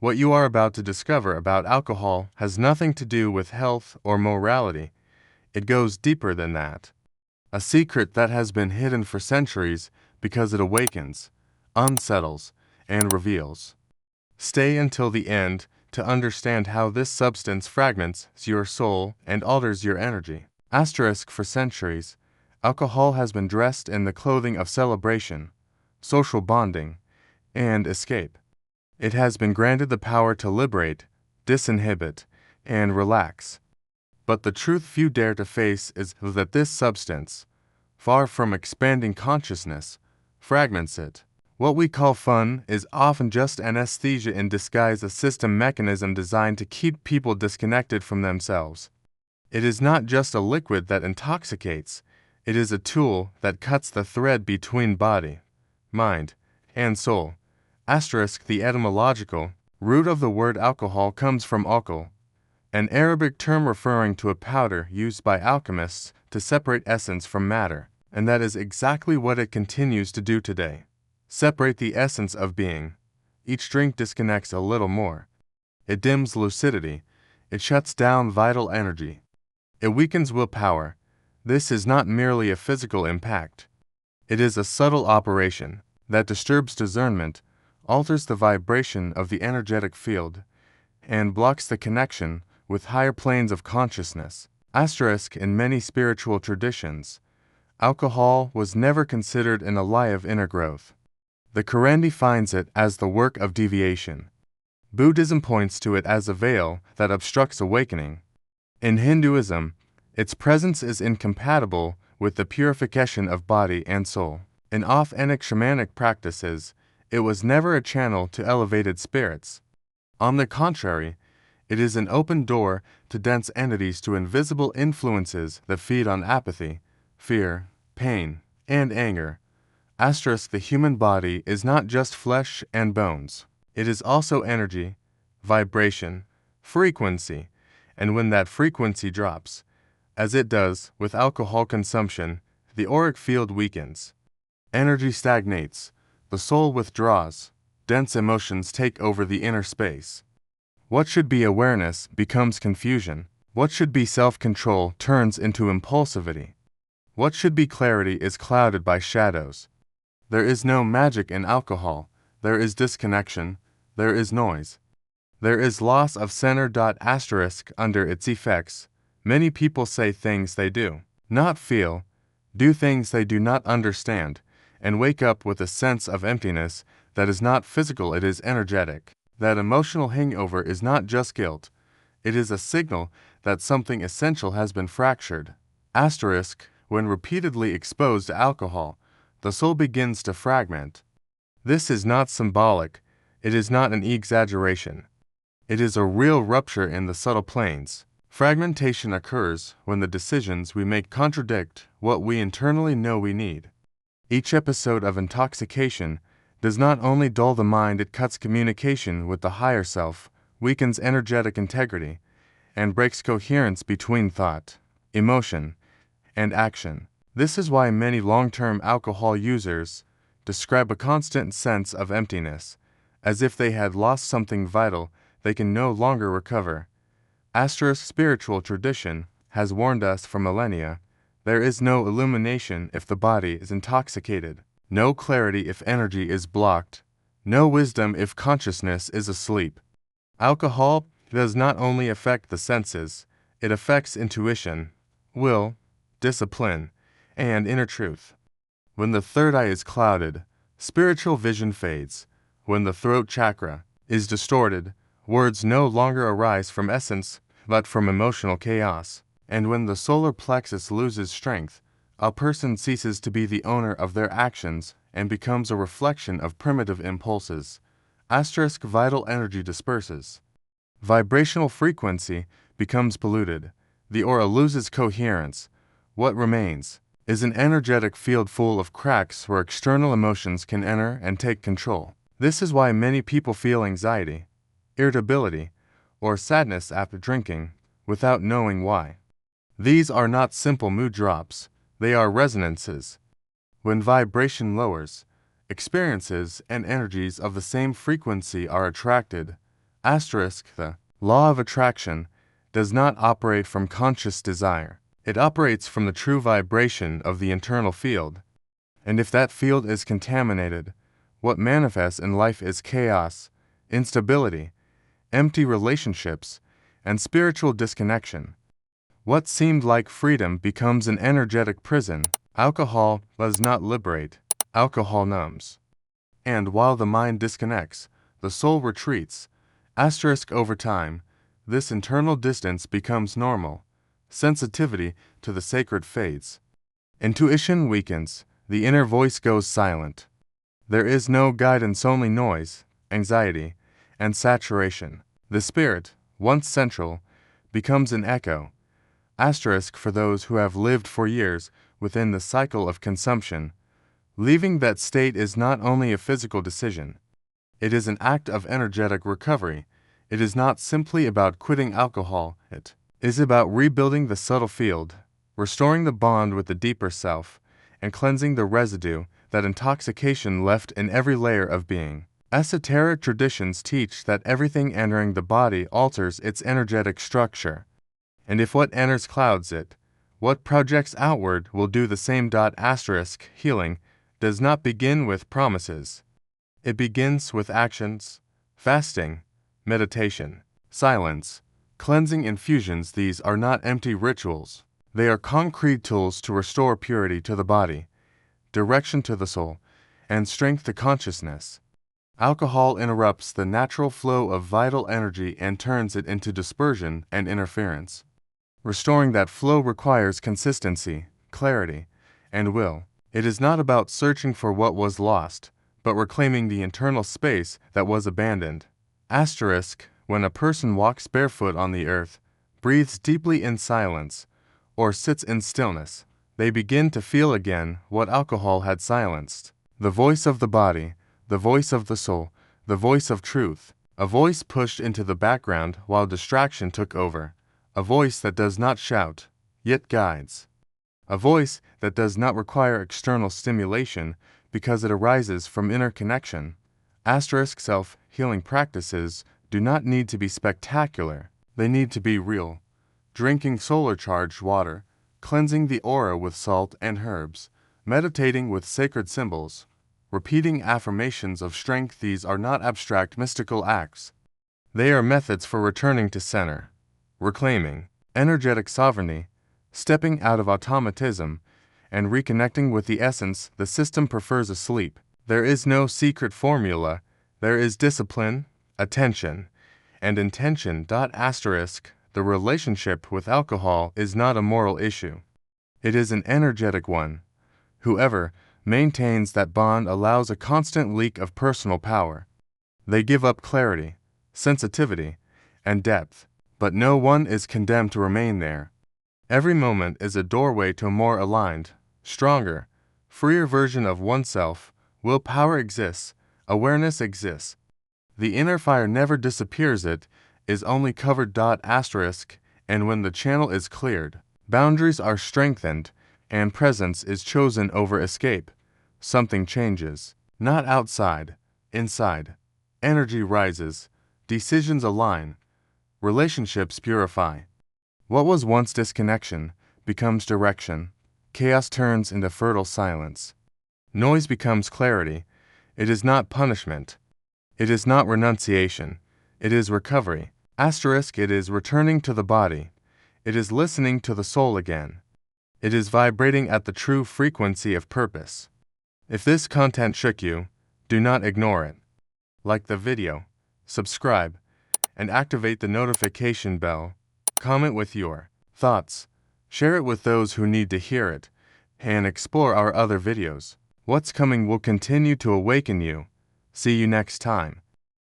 What you are about to discover about alcohol has nothing to do with health or morality. It goes deeper than that. A secret that has been hidden for centuries because it awakens, unsettles, and reveals. Stay until the end to understand how this substance fragments your soul and alters your energy. For centuries, alcohol has been dressed in the clothing of celebration, social bonding, and escape. It has been granted the power to liberate, disinhibit, and relax. But the truth few dare to face is that this substance, far from expanding consciousness, fragments it. What we call fun is often just anesthesia in disguise, a system mechanism designed to keep people disconnected from themselves. It is not just a liquid that intoxicates, it is a tool that cuts the thread between body, mind, and soul. The etymological root of the word alcohol comes from alcohol, an Arabic term referring to a powder used by alchemists to separate essence from matter, and that is exactly what it continues to do today. Separate the essence of being. Each drink disconnects a little more. It dims lucidity. It shuts down vital energy. It weakens willpower. This is not merely a physical impact. It is a subtle operation that disturbs discernment, alters the vibration of the energetic field, and blocks the connection with higher planes of consciousness. In many spiritual traditions, alcohol was never considered an ally of inner growth. The Quran defines it as the work of deviation. Buddhism points to it as a veil that obstructs awakening. In Hinduism, its presence is incompatible with the purification of body and soul. In authentic shamanic practices, it was never a channel to elevated spirits. On the contrary, it is an open door to dense entities, to invisible influences that feed on apathy, fear, pain, and anger. The human body is not just flesh and bones. It is also energy, vibration, frequency, and when that frequency drops, as it does with alcohol consumption, the auric field weakens. Energy stagnates, the soul withdraws, dense emotions take over the inner space. What should be awareness becomes confusion. What should be self-control turns into impulsivity. What should be clarity is clouded by shadows. There is no magic in alcohol. There is disconnection. There is noise. There is loss of center. Under its effects, many people say things they do not feel, do things they do not understand, and wake up with a sense of emptiness that is not physical, it is energetic. That emotional hangover is not just guilt. It is a signal that something essential has been fractured. When repeatedly exposed to alcohol, the soul begins to fragment. This is not symbolic. It is not an exaggeration. It is a real rupture in the subtle planes. Fragmentation occurs when the decisions we make contradict what we internally know we need. Each episode of intoxication does not only dull the mind, it cuts communication with the higher self, weakens energetic integrity, and breaks coherence between thought, emotion, and action. This is why many long-term alcohol users describe a constant sense of emptiness, as if they had lost something vital they can no longer recover. Spiritual tradition has warned us for millennia. There is no illumination if the body is intoxicated, no clarity if energy is blocked, no wisdom if consciousness is asleep. Alcohol does not only affect the senses, it affects intuition, will, discipline, and inner truth. When the third eye is clouded, spiritual vision fades. When the throat chakra is distorted, words no longer arise from essence but from emotional chaos. And when the solar plexus loses strength, a person ceases to be the owner of their actions and becomes a reflection of primitive impulses. Vital energy disperses. Vibrational frequency becomes polluted. The aura loses coherence. What remains is an energetic field full of cracks where external emotions can enter and take control. This is why many people feel anxiety, irritability, or sadness after drinking, without knowing why. These are not simple mood drops, they are resonances. When vibration lowers, experiences and energies of the same frequency are attracted. The law of attraction does not operate from conscious desire. It operates from the true vibration of the internal field. And if that field is contaminated, what manifests in life is chaos, instability, empty relationships, and spiritual disconnection. What seemed like freedom becomes an energetic prison. Alcohol does not liberate, alcohol numbs. And while the mind disconnects, the soul retreats. Over time, this internal distance becomes normal. Sensitivity to the sacred fades. Intuition weakens, the inner voice goes silent. There is no guidance, only noise, anxiety, and saturation. The spirit, once central, becomes an echo. For those who have lived for years within the cycle of consumption, leaving that state is not only a physical decision, it is an act of energetic recovery. It is not simply about quitting alcohol, it is about rebuilding the subtle field, restoring the bond with the deeper self, and cleansing the residue that intoxication left in every layer of being. Esoteric traditions teach that everything entering the body alters its energetic structure. And if what enters clouds it, what projects outward will do the same. Healing does not begin with promises. It begins with actions, fasting, meditation, silence, cleansing infusions. These are not empty rituals. They are concrete tools to restore purity to the body, direction to the soul, and strength to consciousness. Alcohol interrupts the natural flow of vital energy and turns it into dispersion and interference. Restoring that flow requires consistency, clarity, and will. It is not about searching for what was lost, but reclaiming the internal space that was abandoned. When a person walks barefoot on the earth, breathes deeply in silence, or sits in stillness, they begin to feel again what alcohol had silenced. The voice of the body, the voice of the soul, the voice of truth, a voice pushed into the background while distraction took over, a voice that does not shout, yet guides, a voice that does not require external stimulation because it arises from inner connection. Self-healing practices do not need to be spectacular, they need to be real. Drinking solar-charged water, cleansing the aura with salt and herbs, meditating with sacred symbols, repeating affirmations of strength. These are not abstract mystical acts. They are methods for returning to center, reclaiming energetic sovereignty, stepping out of automatism, and reconnecting with the essence the system prefers asleep. There is no secret formula. There is discipline, attention, and intention. The relationship with alcohol is not a moral issue. It is an energetic one. Whoever maintains that bond allows a constant leak of personal power. They give up clarity, sensitivity, and depth, but no one is condemned to remain there. Every moment is a doorway to a more aligned, stronger, freer version of oneself. Willpower exists, awareness exists. The inner fire never disappears, it is only covered. And when the channel is cleared, boundaries are strengthened, and presence is chosen over escape, something changes. Not outside, inside. Energy rises, decisions align, relationships purify. What was once disconnection becomes direction. Chaos turns into fertile silence. Noise becomes clarity. It is not punishment. It is not renunciation. It is recovery. It is returning to the body. It is listening to the soul again. It is vibrating at the true frequency of purpose. If this content shook you, do not ignore it. Like the video, subscribe, and activate the notification bell. Comment with your thoughts. Share it with those who need to hear it, and explore our other videos. What's coming will continue to awaken you. See you next time.